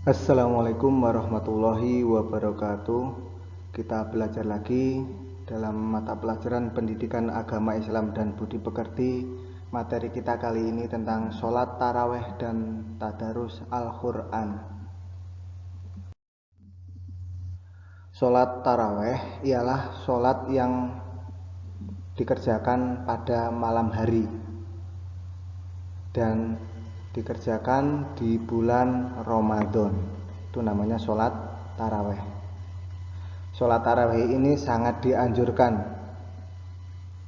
Assalamualaikum warahmatullahi wabarakatuh. Kita belajar lagi dalam mata pelajaran Pendidikan Agama Islam dan Budi Pekerti. Materi kita kali ini tentang sholat taraweh dan tadarus Al-Quran. Sholat taraweh ialah sholat yang dikerjakan pada malam hari dan dikerjakan di bulan Ramadan. Itu namanya sholat taraweh. Sholat taraweh ini sangat dianjurkan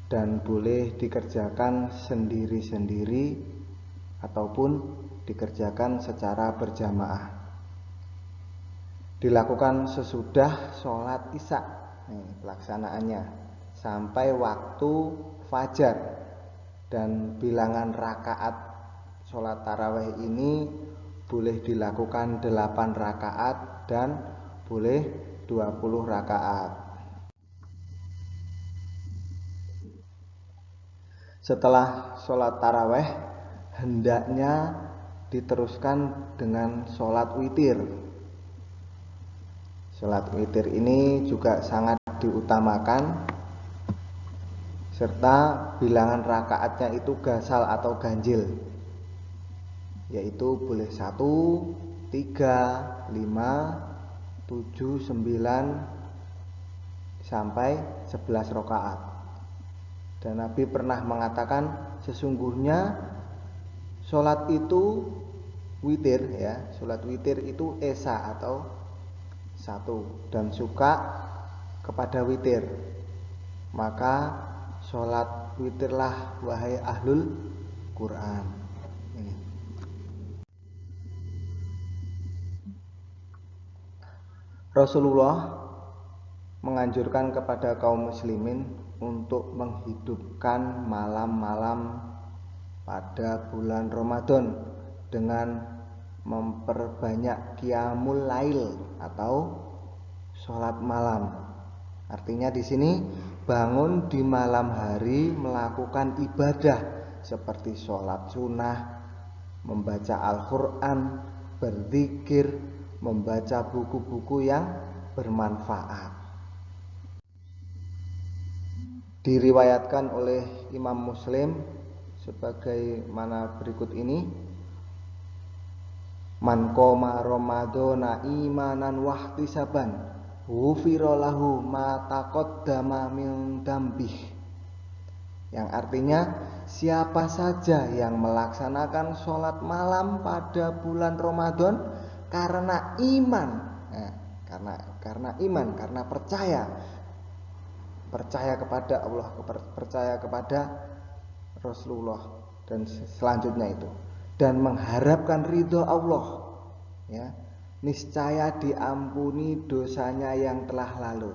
dan boleh dikerjakan sendiri-sendiri ataupun dikerjakan secara berjamaah. Dilakukan sesudah sholat isya, pelaksanaannya sampai waktu fajar, dan bilangan rakaat sholat taraweh ini boleh dilakukan 8 rakaat dan boleh 20 rakaat. Setelah sholat taraweh hendaknya diteruskan dengan sholat witir. Sholat witir ini juga sangat diutamakan, serta bilangan rakaatnya itu gasal atau ganjil, yaitu boleh 1, 3, 5, 7, 9 sampai 11 rakaat. Dan Nabi pernah mengatakan sesungguhnya sholat itu witir, sholat witir itu esa atau 1 dan suka kepada witir. Maka sholat witirlah wahai ahlul Quran. Rasulullah menganjurkan kepada kaum muslimin untuk menghidupkan malam-malam pada bulan Ramadan dengan memperbanyak qiyamul lail atau sholat malam. Artinya di sini bangun di malam hari melakukan ibadah seperti sholat sunnah, membaca Al-Quran, berzikir, membaca buku-buku yang bermanfaat. Diriwayatkan oleh Imam Muslim sebagaimana berikut ini: Man qoma Ramadhana imanan wahtisaban ghufira lahu ma taqaddama min dambih. Yang artinya, siapa saja yang melaksanakan sholat malam pada bulan Ramadan karena iman, karena percaya kepada Allah, percaya kepada Rasulullah dan selanjutnya itu, dan mengharapkan ridho Allah, niscaya diampuni dosanya yang telah lalu.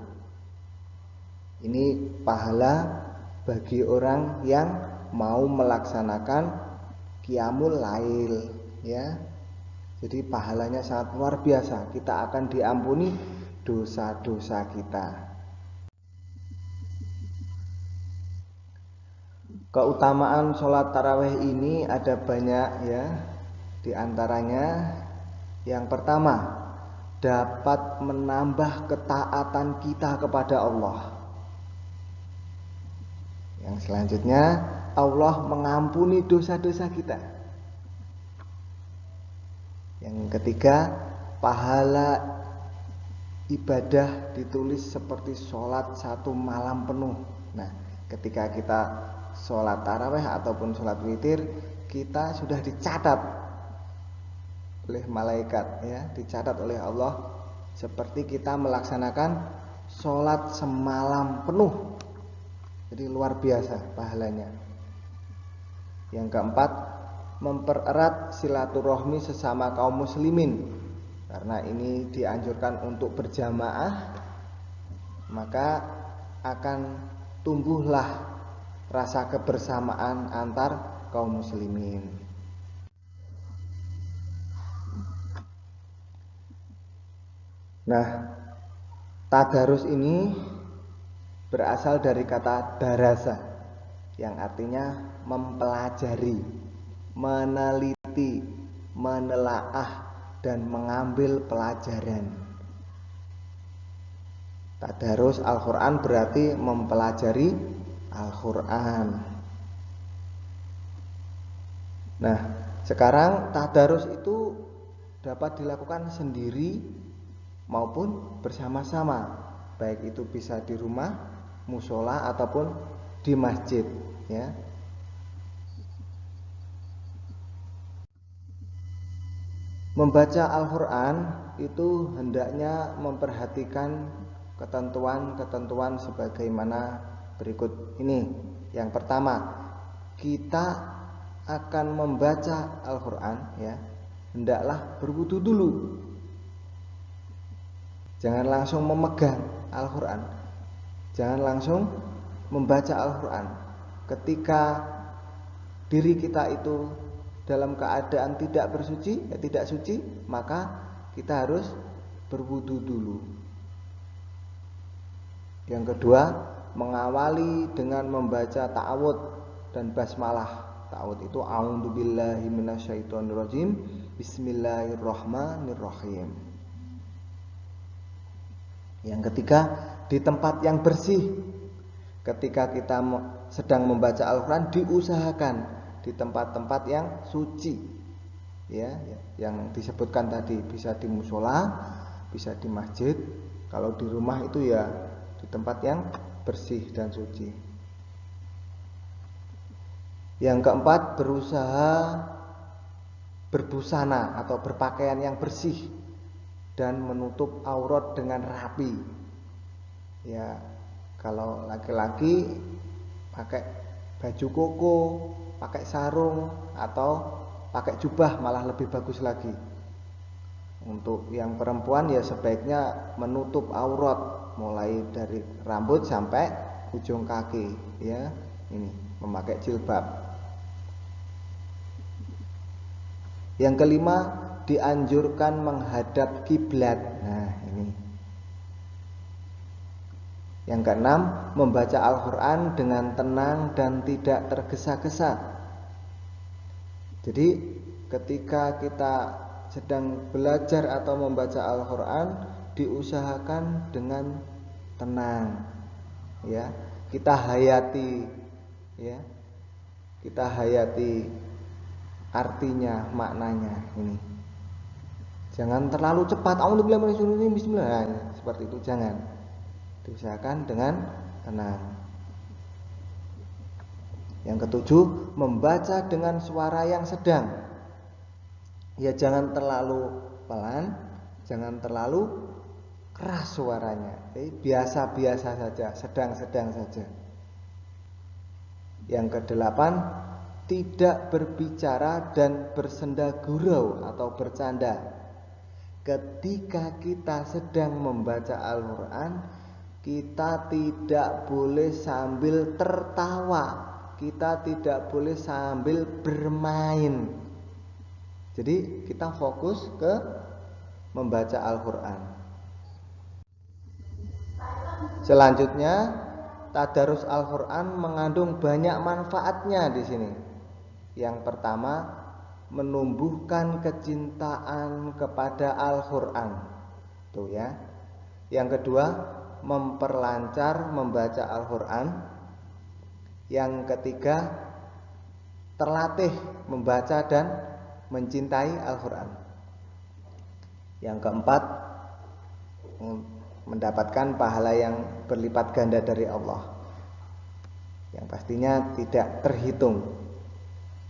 Ini pahala bagi orang yang mau melaksanakan qiyamul lail, Jadi pahalanya sangat luar biasa. Kita akan diampuni dosa-dosa kita. Keutamaan sholat taraweh ini ada banyak, Di antaranya yang pertama, dapat menambah ketaatan kita kepada Allah. Yang selanjutnya, Allah mengampuni dosa-dosa kita. Yang ketiga, pahala ibadah ditulis seperti sholat 1 malam penuh. Nah, ketika kita sholat taraweh ataupun sholat witir, kita sudah dicatat oleh malaikat, dicatat oleh Allah seperti kita melaksanakan sholat semalam penuh. Jadi luar biasa pahalanya. Yang keempat, mempererat silaturahmi sesama kaum muslimin. Karena ini dianjurkan untuk berjamaah, maka akan tumbuhlah rasa kebersamaan antar kaum muslimin. Nah, tadarus ini berasal dari kata darasa, yang artinya mempelajari, meneliti, menelaah, dan mengambil pelajaran. Tadarus Al-Quran berarti mempelajari Al-Quran. Nah, sekarang tadarus itu dapat dilakukan sendiri maupun bersama-sama, baik itu bisa di rumah, musola ataupun di masjid, ya. Membaca Al-Quran itu hendaknya memperhatikan ketentuan-ketentuan sebagaimana berikut ini. Yang pertama, kita akan membaca Al-Quran, ya, hendaklah berwudu dulu. Jangan langsung memegang Al-Quran, jangan langsung membaca Al-Quran. Ketika diri kita itu dalam keadaan tidak bersuci, tidak suci, maka kita harus berwudu dulu. Yang kedua, mengawali dengan membaca ta'awudz dan basmalah. Ta'awudz itu a'udzubillahi minasyaitonirrajim, bismillahirrahmanirrahim. Yang ketiga, di tempat yang bersih. Ketika kita sedang membaca Al-Quran, diusahakan di tempat-tempat yang suci, ya, yang disebutkan tadi, bisa di musola, bisa di masjid. Kalau di rumah itu ya di tempat yang bersih dan suci. Yang keempat, berusaha berbusana atau berpakaian yang bersih dan menutup aurat dengan rapi. Ya, kalau laki-laki pakai baju koko, pakai sarung, atau pakai jubah malah lebih bagus lagi. Untuk yang perempuan ya sebaiknya menutup aurat mulai dari rambut sampai ujung kaki, ya. Ini memakai jilbab. Yang kelima, dianjurkan menghadap kiblat. Nah, ini. Yang keenam, membaca Al-Quran dengan tenang dan tidak tergesa-gesa. Jadi ketika kita sedang belajar atau membaca Al-Quran, diusahakan dengan tenang, ya. Kita hayati, ya. Kita hayati artinya, maknanya ini. Jangan terlalu cepat. Bismillah. Seperti itu jangan. Diusahakan dengan tenang. Yang ketujuh, membaca dengan suara yang sedang. Ya, jangan terlalu pelan, jangan terlalu keras suaranya. Biasa-biasa saja, sedang-sedang saja. Yang kedelapan, tidak berbicara dan bersenda gurau atau bercanda. Ketika kita sedang membaca Al-Quran, kita tidak boleh sambil tertawa, kita tidak boleh sambil bermain. Jadi kita fokus ke membaca Al-Quran. Selanjutnya, tadarus Al-Quran mengandung banyak manfaatnya di sini. Yang pertama, menumbuhkan kecintaan kepada Al-Quran. Tuh ya. Yang kedua, memperlancar membaca Al-Quran. Yang ketiga, terlatih membaca dan mencintai Al-Quran. Yang keempat, mendapatkan pahala yang berlipat ganda dari Allah, yang pastinya tidak terhitung,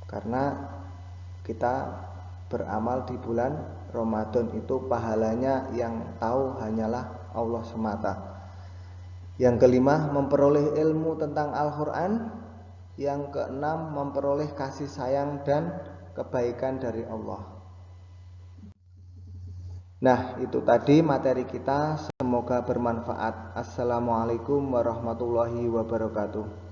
karena kita beramal di bulan Ramadan itu pahalanya yang tahu hanyalah Allah semata. Yang kelima, memperoleh ilmu tentang Al-Quran. Yang keenam, memperoleh kasih sayang dan kebaikan dari Allah. Nah, itu tadi materi kita, semoga bermanfaat. Assalamualaikum warahmatullahi wabarakatuh.